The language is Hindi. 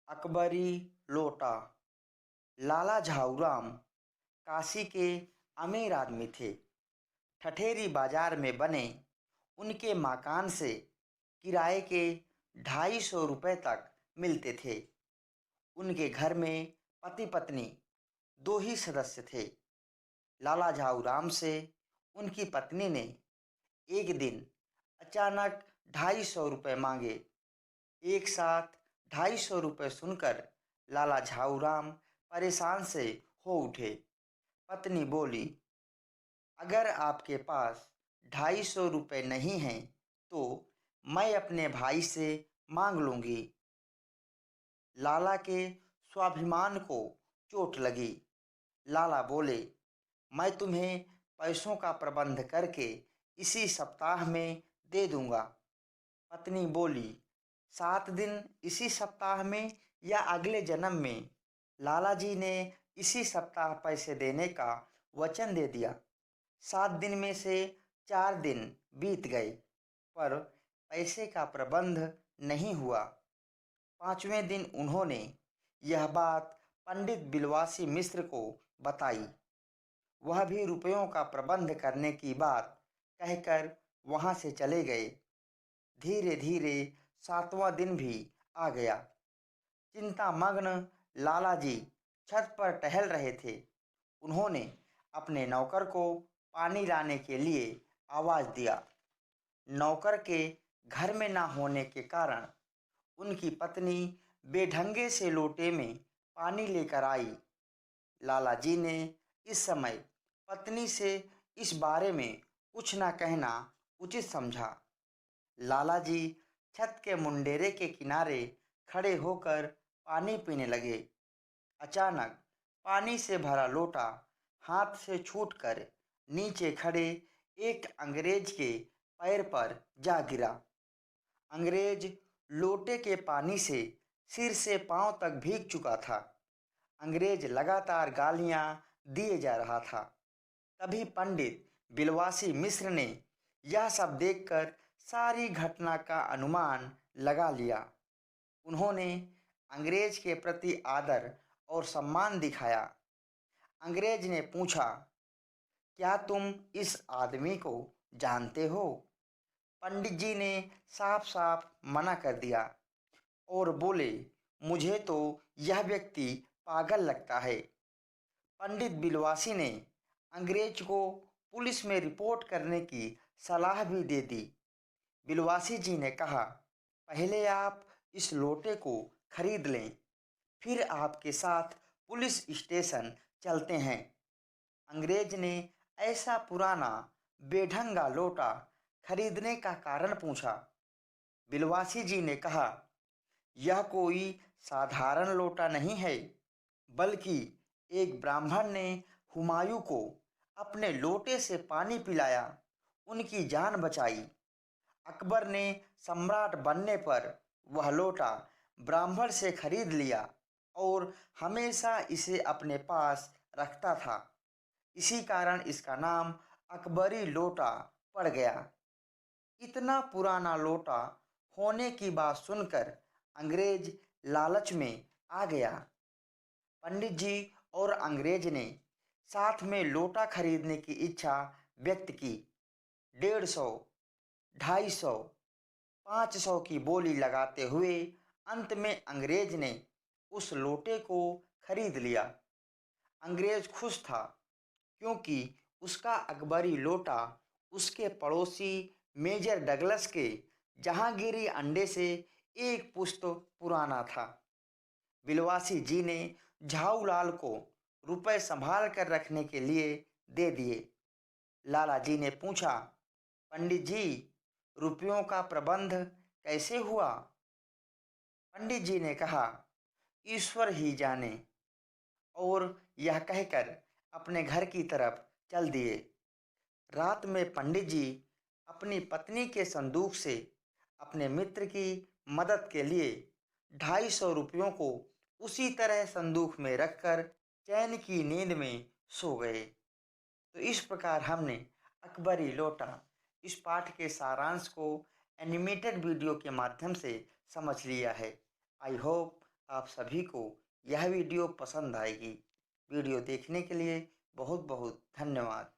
अकबरी लोटा। लाला झाऊराम काशी के अमीर आदमी थे। ठठेरी बाजार में बने उनके मकान से किराए के 250 रुपये तक मिलते थे। उनके घर में पति पत्नी दो ही सदस्य थे। लाला झाऊराम से उनकी पत्नी ने एक दिन अचानक 250 रुपये मांगे। एक साथ 250 रुपये सुनकर लाला झाऊराम परेशान से हो उठे। पत्नी बोली, अगर आपके पास 250 रुपये नहीं हैं तो मैं अपने भाई से मांग लूंगी। लाला के स्वाभिमान को चोट लगी। लाला बोले, मैं तुम्हें पैसों का प्रबंध करके इसी सप्ताह में दे दूंगा। पत्नी बोली, 7 दिन इसी सप्ताह में या अगले जन्म में? लाला जी ने इसी सप्ताह पैसे देने का वचन दे दिया। 7 दिन में से 4 दिन बीत गए पर पैसे का प्रबंध नहीं हुआ। 5वें दिन उन्होंने यह बात पंडित बिलवासी मिश्र को बताई। वह भी रुपयों का प्रबंध करने की बात कहकर वहां से चले गए। धीरे धीरे 7वां दिन भी आ गया। चिंतामग्न लाला जी छत पर टहल रहे थे। उन्होंने अपने नौकर को पानी लाने के लिए आवाज दिया। नौकर के घर में ना होने के कारण उनकी पत्नी बेढंगे से लोटे में पानी लेकर आई। लाला जी ने इस समय पत्नी से इस बारे में कुछ ना कहना उचित समझा। लाला जी छत के मुंडेरे के किनारे खड़े होकर पानी पीने लगे। अचानक पानी से भरा लोटा हाथ से छूटकर नीचे खड़े एक अंग्रेज के पैर पर जा गिरा। अंग्रेज लोटे के पानी से सिर से पांव तक भीग चुका था। अंग्रेज लगातार गालियां दिए जा रहा था। तभी पंडित बिलवासी मिश्र ने यह सब देखकर सारी घटना का अनुमान लगा लिया। उन्होंने अंग्रेज के प्रति आदर और सम्मान दिखाया। अंग्रेज ने पूछा, क्या तुम इस आदमी को जानते हो? पंडित जी ने साफ साफ मना कर दिया और बोले, मुझे तो यह व्यक्ति पागल लगता है। पंडित बिलवासी ने अंग्रेज को पुलिस में रिपोर्ट करने की सलाह भी दे दी। बिलवासी जी ने कहा, पहले आप इस लोटे को खरीद लें, फिर आपके साथ पुलिस स्टेशन चलते हैं। अंग्रेज ने ऐसा पुराना बेढंगा लोटा खरीदने का कारण पूछा। बिलवासी जी ने कहा, यह कोई साधारण लोटा नहीं है, बल्कि एक ब्राह्मण ने हुमायूं को अपने लोटे से पानी पिलाया, उनकी जान बचाई। अकबर ने सम्राट बनने पर वह लोटा ब्राह्मण से खरीद लिया और हमेशा इसे अपने पास रखता था। इसी कारण इसका नाम अकबरी लोटा पड़ गया। इतना पुराना लोटा होने की बात सुनकर अंग्रेज लालच में आ गया। पंडित जी और अंग्रेज ने साथ में लोटा खरीदने की इच्छा व्यक्त की। 150, 250, 500 की बोली लगाते हुए अंत में अंग्रेज ने उस लोटे को खरीद लिया। अंग्रेज खुश था क्योंकि उसका अकबरी लोटा उसके पड़ोसी मेजर डगलस के जहांगीरी अंडे से एक पुश्त पुराना था। बिलवासी जी ने झाऊलाल को रुपए संभाल कर रखने के लिए दे दिए। लाला जी ने पूछा, पंडित जी, रुपयों का प्रबंध कैसे हुआ? पंडित जी ने कहा, ईश्वर ही जाने, और यह कहकर अपने घर की तरफ चल दिए। रात में पंडित जी अपनी पत्नी के संदूक से अपने मित्र की मदद के लिए 250 रुपयों को उसी तरह संदूक में रखकर चैन की नींद में सो गए। तो इस प्रकार हमने अकबरी लोटा इस पाठ के सारांश को एनिमेटेड वीडियो के माध्यम से समझ लिया है। आई होप आप सभी को यह वीडियो पसंद आएगी। वीडियो देखने के लिए बहुत बहुत धन्यवाद।